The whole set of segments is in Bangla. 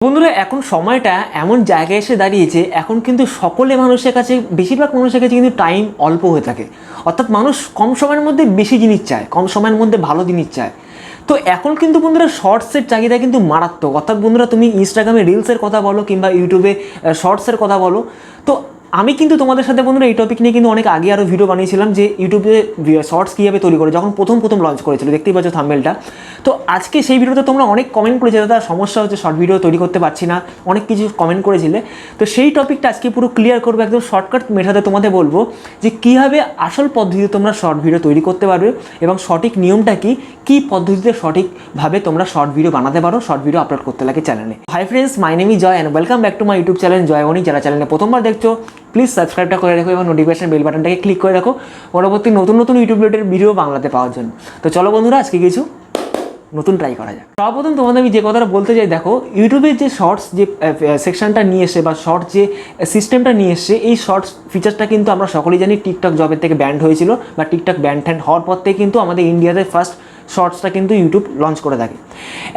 বন্ধুরা এখন সময়টা এমন জায়গায় এসে দাঁড়িয়েছে, এখন কিন্তু সকলে মানুষের কাছে, বেশিরভাগ মানুষের কাছে কিন্তু টাইম অল্প হয়ে থাকে। অর্থাৎ মানুষ কম সময়ের মধ্যে বেশি জিনিস চায়, কম সময়ের মধ্যে ভালো জিনিস চায়। তো এখন কিন্তু বন্ধুরা শর্টসের চাহিদা কিন্তু মারাত্মক। অর্থাৎ বন্ধুরা তুমি ইনস্টাগ্রামে রিলসের কথা বলো কিংবা ইউটিউবে শর্টসের কথা বলো, তো আমি কিন্তু তোমাদের সাথে বন্ধুরা এই টপিক নিয়ে কিন্তু অনেক আগে আরও ভিডিও বানিয়েছিলাম যে ইউটিউবে শর্টস কীভাবে তৈরি করে, যখন প্রথম লঞ্চ করেছিল, দেখতেই পাচ্ছ থাম্বনেলটা। তো আজকে সেই ভিডিওতে তোমরা অনেক কমেন্ট করেছিলে, দাদা সমস্যা হচ্ছে শর্ট ভিডিও তৈরি করতে পারছি না, অনেক কিছু কমেন্ট করেছিলে। তো সেই টপিকটা আজকে পুরো ক্লিয়ার করবো, একদম শর্টকাট মেথডে তোমাদের বলবো যে কীভাবে আসল পদ্ধতিতে তোমরা শর্ট ভিডিও তৈরি করতে পারবে এবং সঠিক নিয়মটা কী পদ্ধতিতে সঠিকভাবে তোমরা শর্ট ভিডিও বানাতে পারো, শর্ট ভিডিও আপলোড করতে লাগে চ্যানেলে। Hi friends, my name is Joy and welcome back to my YouTube channel Joyboni. যারা চ্যানেলে প্রথমবার দেখছো প্লিজ সাবস্ক্রাইবটা করে রাখো এবং নোটিফিকেশন বেল বাটনটাকে ক্লিক করে রাখো পরবর্তী নতুন ইউটিউব রিলেটেড ভিডিও বাংলাতে পাওয়ার জন্য। তো চলো বন্ধুরা, আজকে কিছু নতুন ট্রাই করা যায়। সর্বপ্রথম তোমাদের আমি যে কথাটা বলতে চাই, দেখো ইউটিউবের যে শর্টস যে সেকশনটা নিয়ে এসে বা শর্ট যে সিস্টেমটা নিয়ে এসছে, এই শর্টস ফিচারসটা কিন্তু আমরা সকলেই জানি টিকটক জবের থেকে ব্যান্ড হয়েছিল বা টিকটক ব্যান্ড হওয়ার পর থেকে কিন্তু আমাদের ইন্ডিয়াতে ফার্স্ট শর্টসটা কিন্তু ইউটিউব লঞ্চ করে থাকে।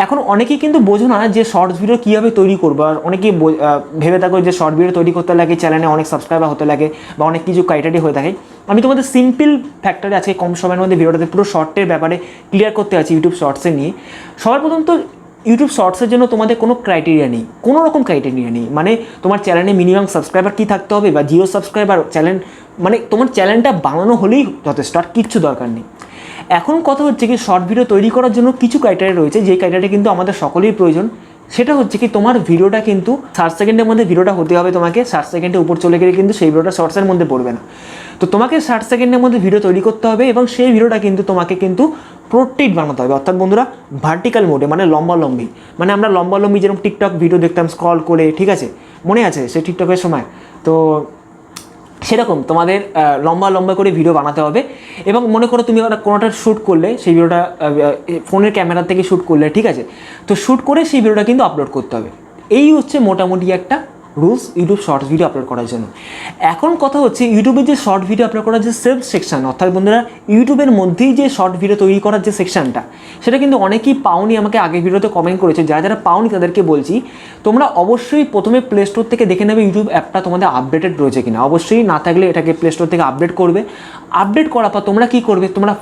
এখন অনেকেই কিন্তু বোঝো না যে শর্টস ভিডিও কীভাবে তৈরি করবো, আর অনেকেই ভেবে থাকো যে শর্ট ভিডিও তৈরি করতে লাগে চ্যানেলে অনেক সাবস্ক্রাইবার হতে লাগে বা অনেক কিছু ক্রাইটেরিয়া হয়ে থাকে। আমি তোমাদের সিম্পল ফ্যাক্টরে আজকে কম সময়ের মধ্যে ভিডিওটাতে পুরো শর্টের ব্যাপারে ক্লিয়ার করতে আছি ইউটিউব শর্টসে নিয়ে। সবার প্রথম তো ইউটিউব শর্টসের জন্য তোমাদের কোনো ক্রাইটেরিয়া নেই, কোনো রকম ক্রাইটেরিয়া নেই। মানে তোমার চ্যানেলে মিনিমাম সাবস্ক্রাইবার কী থাকতে হবে বা জিরো সাবস্ক্রাইবার চ্যানেল, মানে তোমার চ্যানেলটা বানানো হলেই যথেষ্ট, আর কিচ্ছু দরকার নেই। এখন কথা হচ্ছে কি, শর্ট ভিডিও তৈরি করার জন্য কিছু ক্রাইটেরিয়া রয়েছে, যে ক্রাইটেরিয়া কিন্তু আমাদের সকলেরই প্রয়োজন। সেটা হচ্ছে কি, তোমার ভিডিওটা কিন্তু 60 সেকেন্ডের মধ্যে ভিডিওটা হতে হবে। তোমাকে 60 সেকেন্ডের উপর চলে গেলে কিন্তু সেই ভিডিওটা শর্টসের মধ্যে পড়বে না। তো তোমাকে 60 সেকেন্ডের মধ্যে ভিডিও তৈরি করতে হবে এবং সেই ভিডিওটা কিন্তু তোমাকে কিন্তু পোর্ট্রেট বানাতে হবে। অর্থাৎ বন্ধুরা ভার্টিক্যাল মোডে, মানে লম্বালম্বি, মানে আমরা লম্বালম্বি যেরকম টিকটক ভিডিও দেখতাম স্ক্রল করে, ঠিক আছে, মনে আছে সেই টিকটকের সময়, তো সেরকম তোমাদের লম্বা করে ভিডিও বানাতে হবে। এবং মনে করো তুমি কোনোটা শ্যুট করলে, সেই ভিডিওটা ফোনের ক্যামেরা থেকে শ্যুট করলে, ঠিক আছে, তো শ্যুট করে সেই ভিডিওটা কিন্তু আপলোড করতে হবে। এই হচ্ছে মোটামুটি একটা rules YouTube shorts video upload করার জন্য। এখন কথা হচ্ছে ইউটিউবের যে শর্ট ভিডিও আপলোড করার যে সেলফ সেকশন, অর্থাৎ বন্ধুরা ইউটিউবের মধ্যেই যে শর্ট ভিডিও তৈরি করার যে সেকশনটা, সেটা কিন্তু অনেকেই পাওনি, আমাকে আগের ভিডিওতে কমেন্ট করেছে। যারা পাওনি তাদেরকে বলছি, তোমরা অবশ্যই প্রথমে প্লে স্টোর থেকে দেখে নেবে ইউটিউব অ্যাপটা তোমাদের আপডেটেড রয়েছে কিনা। অবশ্যই না থাকলে এটাকে প্লে স্টোর থেকে আপডেট করবে। আপডেট করার পর তোমরা কী করবে, তোমরা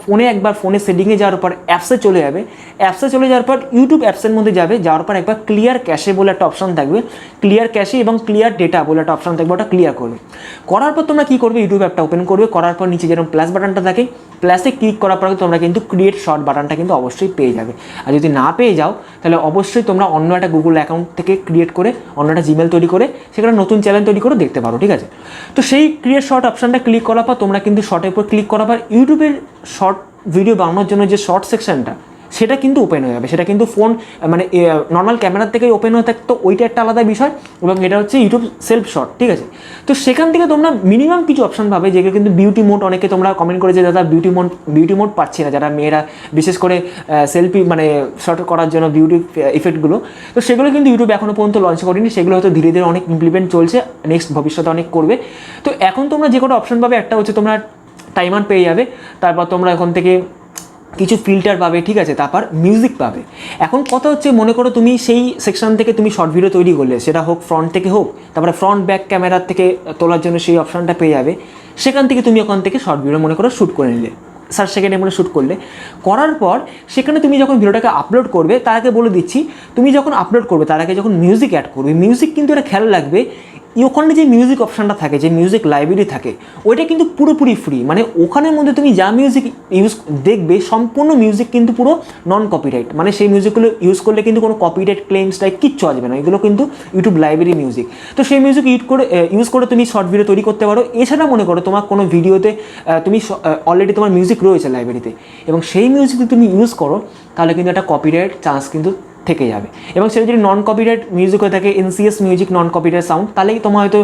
ফোনের সেটিংয়ে যাওয়ার পর অ্যাপসে চলে যাবে। অ্যাপসে চলে যাওয়ার পর ইউটিউব অ্যাপসের মধ্যে যাওয়ার পর একবার ক্লিয়ার ক্যাশে বলে একটা অপশন থাকবে, ক্লিয়ার ক্যাশে এবং ক্লিয়ার ডেটা বলে একটা অপশন থাকবে, ওটা ক্লিয়ার করবে। করার পর তোমরা কী করবে, ইউটিউব অ্যাপটা ওপেন করবে। করার পর নিচে যেরকম প্লাস বাটনটা থাকে, প্লাসে ক্লিক করার পর তোমরা কিন্তু ক্রিয়েট শর্ট বাটনটা কিন্তু অবশ্যই পেয়ে যাবে। আর যদি না পেয়ে যাও তাহলে অবশ্যই তোমরা অন্য একটা গুগল অ্যাকাউন্ট থেকে ক্রিয়েট করে, অন্য একটা জিমেল তৈরি করে, সেখানে নতুন চ্যানেল তৈরি করে দেখতে পারো, ঠিক আছে। তো সেই ক্রিয়েট শর্ট অপশানটা ক্লিক করার পর তোমরা কিন্তু শর্টের উপর ক্লিক করার পর ইউটিউবের শর্ট ভিডিও বানানোর জন্য যে শর্ট সেকশনটা, সেটা কিন্তু ওপেন হয়ে যাবে। সেটা কিন্তু ফোন মানে নর্মাল ক্যামেরার থেকে ওপেন হয়ে থাকতো, ওইটা একটা আলাদা বিষয়। এবং এটা হচ্ছে ইউটিউব সেলফ শর্ট, ঠিক আছে। তো সেখান থেকে তোমরা মিনিমাম কিছু অপশন পাবে, যেগুলো কিন্তু বিউটি মোড, অনেকে তোমরা কমেন্ট করেছে দাদা বিউটি মোড পাচ্ছি না, যারা মেয়েরা বিশেষ করে সেলফি মানে শর্ট করার জন্য বিউটি ইফেক্টগুলো, তো সেগুলো কিন্তু ইউটিউব এখনও পর্যন্ত লঞ্চ করেনি। সেগুলো হয়তো ধীরে ধীরে অনেক ইমপ্লিমেন্ট চলছে, নেক্সট ভবিষ্যতে অনেক করবে। তো এখন তোমরা যে কোনো অপশন পাবে, একটা হচ্ছে তোমরা টাইমার পেয়ে যাবে, তারপর তোমরা এখন থেকে কিছু ফিল্টার পাবে, ঠিক আছে, তারপর মিউজিক পাবে। এখন কথা হচ্ছে, মনে করো তুমি সেই সেকশন থেকে তুমি শর্ট ভিডিও তৈরি করলে, সেটা হোক ফ্রন্ট থেকে হোক, তারপরে ফ্রন্ট ব্যাক ক্যামেরার থেকে তোলার জন্য সেই অপশানটা পেয়ে যাবে। সেখান থেকে তুমি ওখান থেকে শর্ট ভিডিও মনে করো শ্যুট করে নিলে, 60 সেকেন্ডের মধ্যে শ্যুট করলে। করার পর সেখানে তুমি যখন ভিডিওটাকে আপলোড করবে, তার আগে বলে দিচ্ছি, তুমি যখন আপলোড করবে তার আগে যখন মিউজিক অ্যাড করবে, মিউজিক কিন্তু এটা খেয়াল রাখবে, ওখানে যে মিউজিক অপশানটা থাকে, যে মিউজিক লাইব্রেরি থাকে, ওইটা কিন্তু পুরোপুরি ফ্রি। মানে ওখানের মধ্যে তুমি যা মিউজিক ইউজ দেখবে, সম্পূর্ণ মিউজিক কিন্তু পুরো নন কপিরাইট। মানে সেই মিউজিকগুলো ইউজ করলে কিন্তু কোনো কপিরাইট ক্লেমস টাইপ কিচ্ছু আসবে না, এগুলো কিন্তু ইউটিউব লাইব্রেরি মিউজিক। তো সেই মিউজিক ইউজ করে তুমি শর্ট ভিডিও তৈরি করতে পারো। এছাড়া মনে করো তোমার কোনো ভিডিওতে তুমি অলরেডি তোমার মিউজিক রয়েছে লাইব্রেরিতে, এবং সেই মিউজিক তুমি ইউজ করো, তাহলে কিন্তু একটা কপিরাইট চান্স কিন্তু থেকে যাবে। এবং সেটা যদি নন কপিরাইট মিউজিক হয়ে থাকে, এনসিএস মিউজিক, নন কপিরাইট সাউন্ড, তাহলেই তোমার হয়তো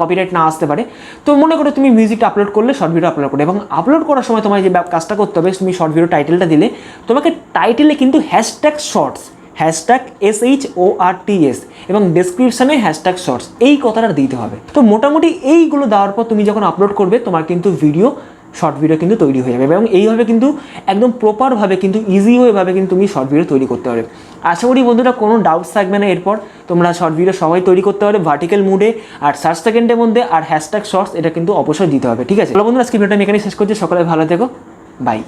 কপিরাইট না আসতে পারে। তো মনে করো তুমি মিউজিকটা আপলোড করলে, শর্ট ভিডিও আপলোড করলে, এবং আপলোড করার সময় তোমার যে কাজটা করতে হবে, তুমি শর্ট ভিডিও টাইটেলটা দিলে, তোমাকে টাইটেলে কিন্তু হ্যাশট্যাগ শর্টস, হ্যাশট্যাগ SHORTS এবং ডেসক্রিপশানে হ্যাশট্যাগ শর্টস, এই কথাটা দিতে হবে। তো মোটামুটি এইগুলো দেওয়ার পর তুমি যখন আপলোড করবে, তোমার কিন্তু শর্ট ভিডিও কিন্তু তৈরি হয়ে যাবে। এবং এইভাবে কিন্তু একদম প্রপারভাবে কিন্তু ইজি ওয়েভাবে কিন্তু তুমি শর্ট ভিডিও তৈরি করতে পারবে। আশা করি বন্ধুরা কোনো ডাউটস থাকবে না। এরপর তোমরা শর্ট ভিডিও সবাই তৈরি করতে পারবে ভার্টিক্যাল মুডে আর 60 সেকেন্ডের মধ্যে, আর হ্যাশট্যাগ শর্টস এটা কিন্তু অবশ্যই দিতে হবে, ঠিক আছে? বন্ধুরা আজকে ভিডিওটা আমি এখানে শেষ করছি। সকলে ভালো থেকো, বাই।